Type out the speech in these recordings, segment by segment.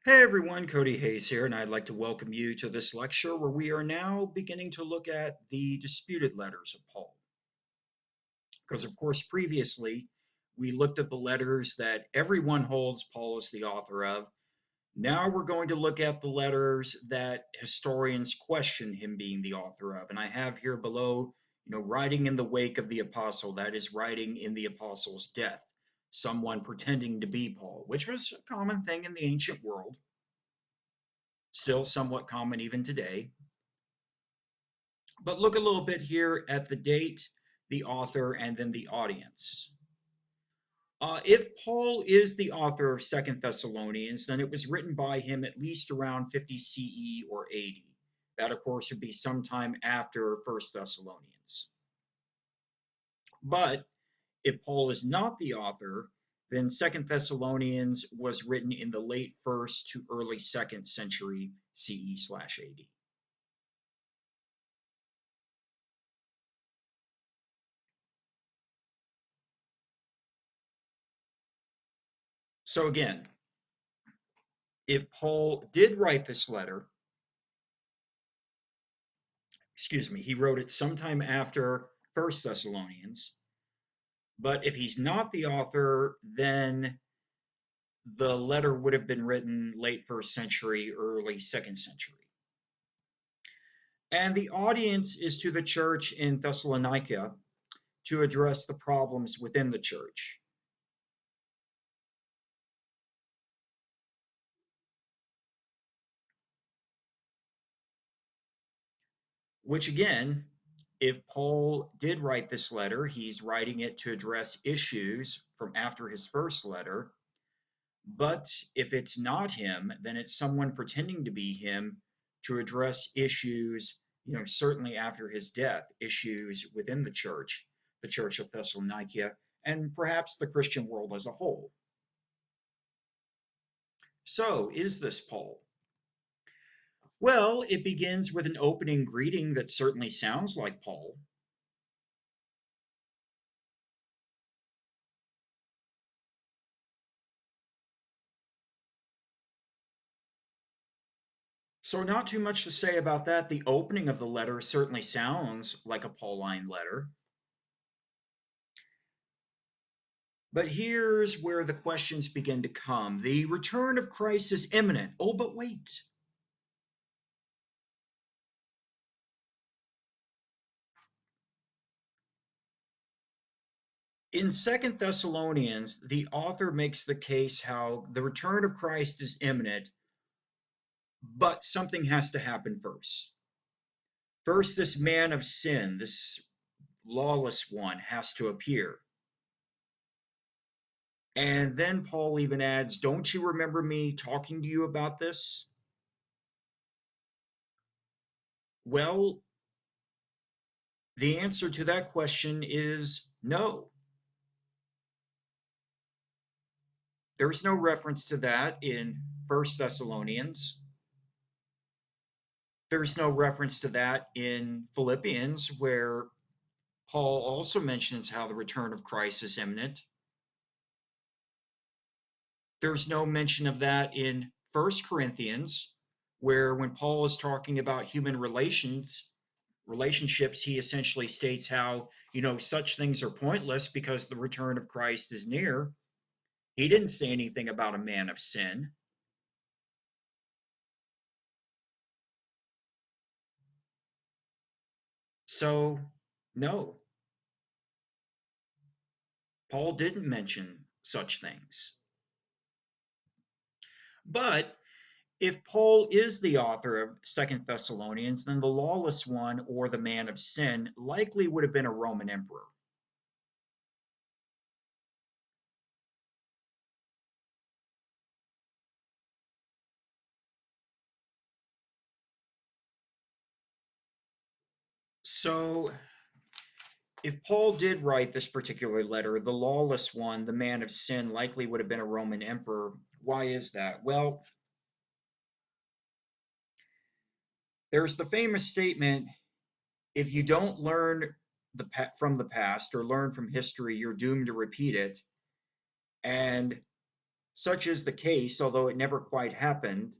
Hey everyone, Cody Hayes here, and I'd like to welcome you to this lecture where we are now beginning to look at the disputed letters of Paul. Because, of course, previously we looked at the letters that everyone holds Paul is the author of. Now we're going to look at the letters that historians question him being the author of. And I have here below, writing in the wake of the apostle, that is, writing in the apostle's death, someone pretending to be Paul, which was a common thing in the ancient world. Still somewhat common even today. But look a little bit here at the date, the author, and then the audience. If Paul is the author of Second Thessalonians, then it was written by him at least around 50 CE or 80. That, of course, would be sometime after First Thessalonians. But if Paul is not the author, then Second Thessalonians was written in the late first to early second century CE/AD. So again, if Paul did write this letter, he wrote it sometime after First Thessalonians. But if he's not the author, then the letter would have been written late first century, early second century. And the audience is to the church in Thessalonica to address the problems within the church. Which again, if Paul did write this letter, he's writing it to address issues from after his first letter. But if it's not him, then it's someone pretending to be him to address issues, certainly after his death, issues within the church of Thessalonica, and perhaps the Christian world as a whole. So, is this Paul? Well, it begins with an opening greeting that certainly sounds like Paul. So, not too much to say about that. The opening of the letter certainly sounds like a Pauline letter. But here's where the questions begin to come. The return of Christ is imminent. Oh, but wait. In Second Thessalonians, the author makes the case how the return of Christ is imminent, but something has to happen first. First, this man of sin, this lawless one, has to appear. And then Paul even adds, don't you remember me talking to you about this? Well, the answer to that question is no. There's no reference to that in First Thessalonians. There's no reference to that in Philippians, where Paul also mentions how the return of Christ is imminent. There's no mention of that in First Corinthians, where when Paul is talking about human relationships, he essentially states how, such things are pointless because the return of Christ is near. He didn't say anything about a man of sin. So, no, Paul didn't mention such things. But if Paul is the author of Second Thessalonians, then the lawless one or the man of sin likely would have been a Roman emperor. So if Paul did write this particular letter, the lawless one, the man of sin, likely would have been a Roman emperor. Why is that? Well, there's the famous statement, if you don't learn from the past or learn from history, you're doomed to repeat it. And Such is the case, although it never quite happened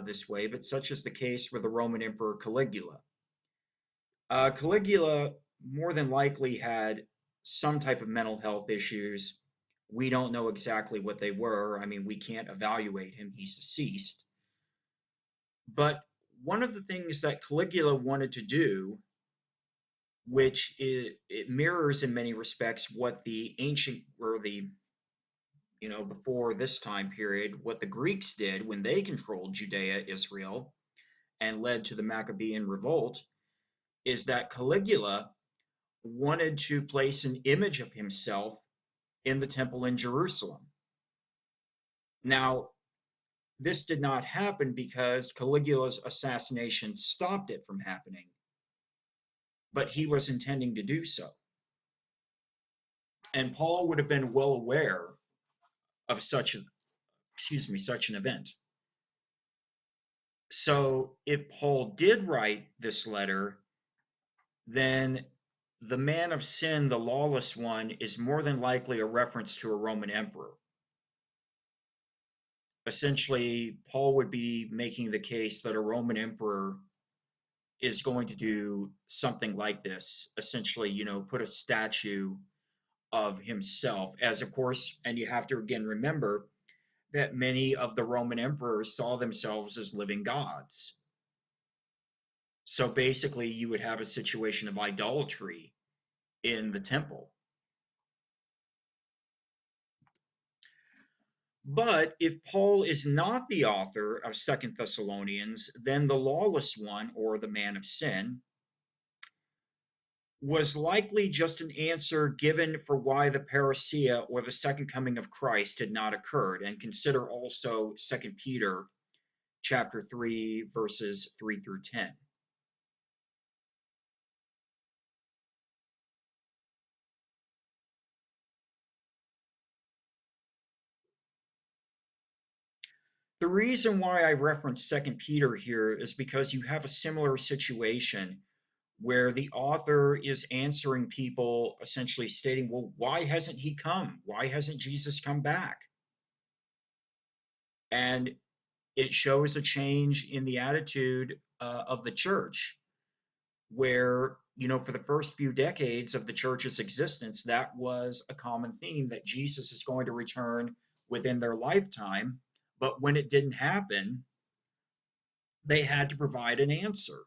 this way, but such is the case with the Roman Emperor Caligula. Caligula more than likely had some type of mental health issues. We don't know exactly what they were. I mean, we can't evaluate him, he's deceased. But one of the things that Caligula wanted to do, which it mirrors in many respects what the ancient or the before this time period, what the Greeks did when they controlled Judea, Israel, and led to the Maccabean revolt, is that Caligula wanted to place an image of himself in the temple in Jerusalem. Now, this did not happen because Caligula's assassination stopped it from happening, but he was intending to do so. And Paul would have been well aware of such an event. So if Paul did write this letter, then the man of sin, the lawless one, is more than likely a reference to a Roman emperor. Essentially, Paul would be making the case that a Roman emperor is going to do something like this, essentially, put a statue of himself, as of course, and you have to again remember that many of the Roman emperors saw themselves as living gods. So basically, you would have a situation of idolatry in the temple. But if Paul is not the author of Second Thessalonians, then the lawless one, or the man of sin, was likely just an answer given for why the parousia, or the second coming of Christ, had not occurred. And consider also 2 Peter chapter 3, verses 3 through 10. The reason why I reference Second Peter here is because you have a similar situation where the author is answering people, essentially stating, well, why hasn't he come? Why hasn't Jesus come back? And it shows a change in the attitude of the church, where, for the first few decades of the church's existence, that was a common theme, that Jesus is going to return within their lifetime. But when it didn't happen, they had to provide an answer.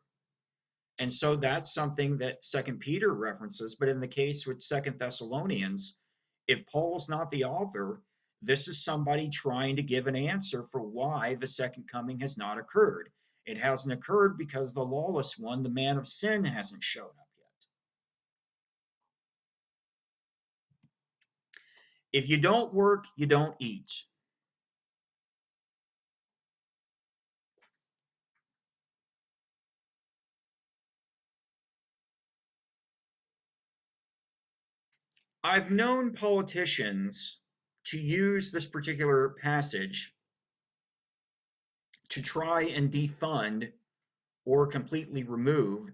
And so that's something that Second Peter references. But in the case with Second Thessalonians, if Paul's not the author, this is somebody trying to give an answer for why the second coming has not occurred. It hasn't occurred because the lawless one, the man of sin, hasn't shown up yet. If you don't work, you don't eat. I've known politicians to use this particular passage to try and defund or completely remove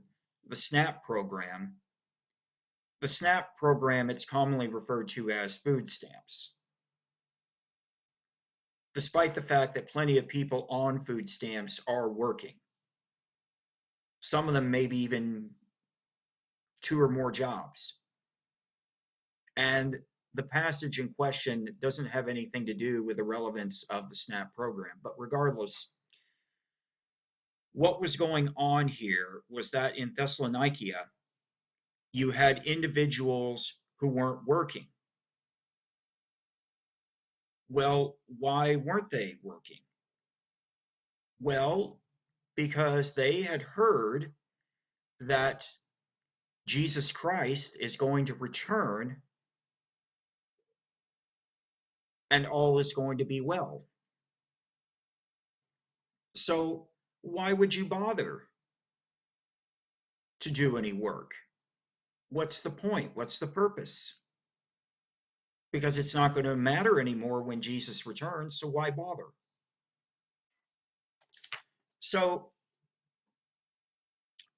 the SNAP program. The SNAP program, it's commonly referred to as food stamps, despite the fact that plenty of people on food stamps are working. Some of them maybe even two or more jobs. And the passage in question doesn't have anything to do with the relevance of the SNAP program. But regardless, what was going on here was that in Thessalonica, you had individuals who weren't working. Well, why weren't they working? Well, because they had heard that Jesus Christ is going to return and all is going to be well. So, why would you bother to do any work? What's the point? What's the purpose? Because it's not going to matter anymore when Jesus returns, so why bother? So,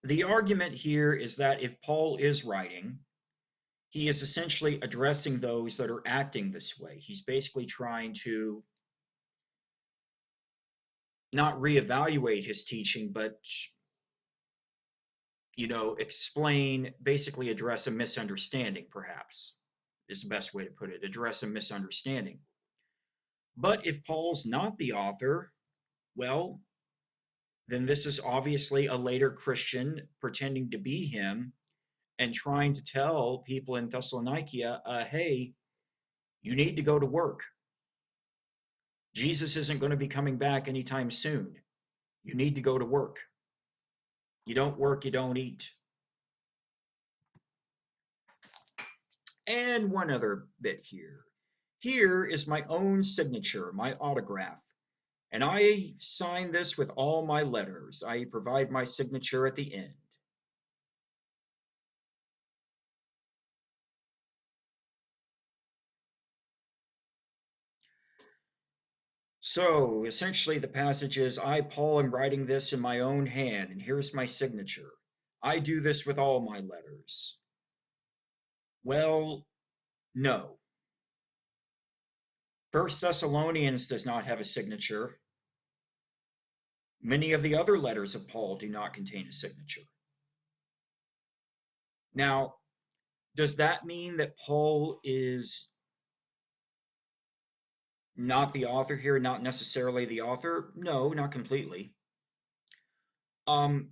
the argument here is that if Paul is writing, he is essentially addressing those that are acting this way. He's basically trying to not reevaluate his teaching, but explain, basically address a misunderstanding, perhaps, is the best way to put it, address a misunderstanding. But if Paul's not the author, well, then this is obviously a later Christian pretending to be him and trying to tell people in Thessalonica, hey, you need to go to work. Jesus isn't going to be coming back anytime soon. You need to go to work. You don't work, you don't eat. And one other bit here. Here is my own signature, my autograph. And I sign this with all my letters. I provide my signature at the end. So essentially, the passage is I, Paul, am writing this in my own hand, and here's my signature. I do this with all my letters. Well, no. First Thessalonians does not have a signature. Many of the other letters of Paul do not contain a signature. Now, does that mean that Paul is not the author here, not necessarily the author? No, not completely. Um,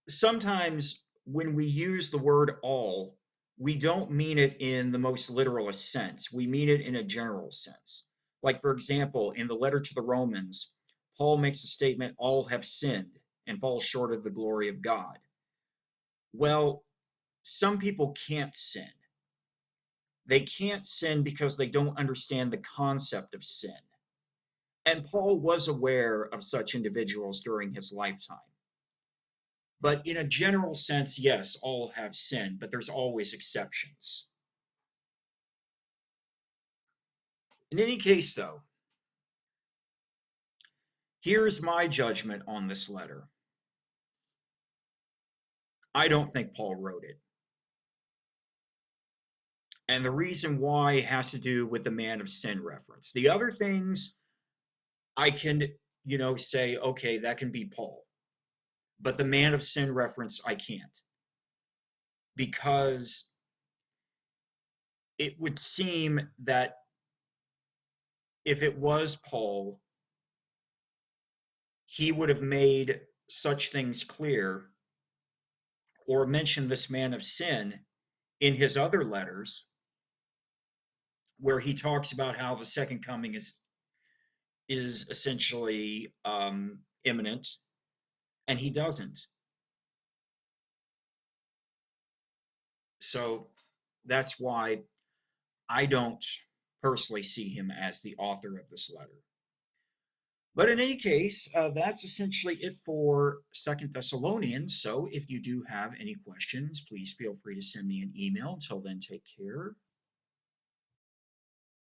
Sometimes when we use the word all, we don't mean it in the most literalist sense. We mean it in a general sense. Like, for example, in the letter to the Romans, Paul makes a statement, all have sinned and fall short of the glory of God. Well, some people can't sin. They can't sin because they don't understand the concept of sin. And Paul was aware of such individuals during his lifetime. But in a general sense, yes, all have sinned, but there's always exceptions. In any case, though, here's my judgment on this letter. I don't think Paul wrote it. And the reason why has to do with the man of sin reference. The other things I can, say, okay, that can be Paul. But the man of sin reference, I can't. Because it would seem that if it was Paul, he would have made such things clear or mentioned this man of sin in his other letters where he talks about how the second coming is essentially imminent, and he doesn't. So that's why I don't personally see him as the author of this letter. But in any case, that's essentially it for Second Thessalonians. So if you do have any questions, please feel free to send me an email. Until then, take care.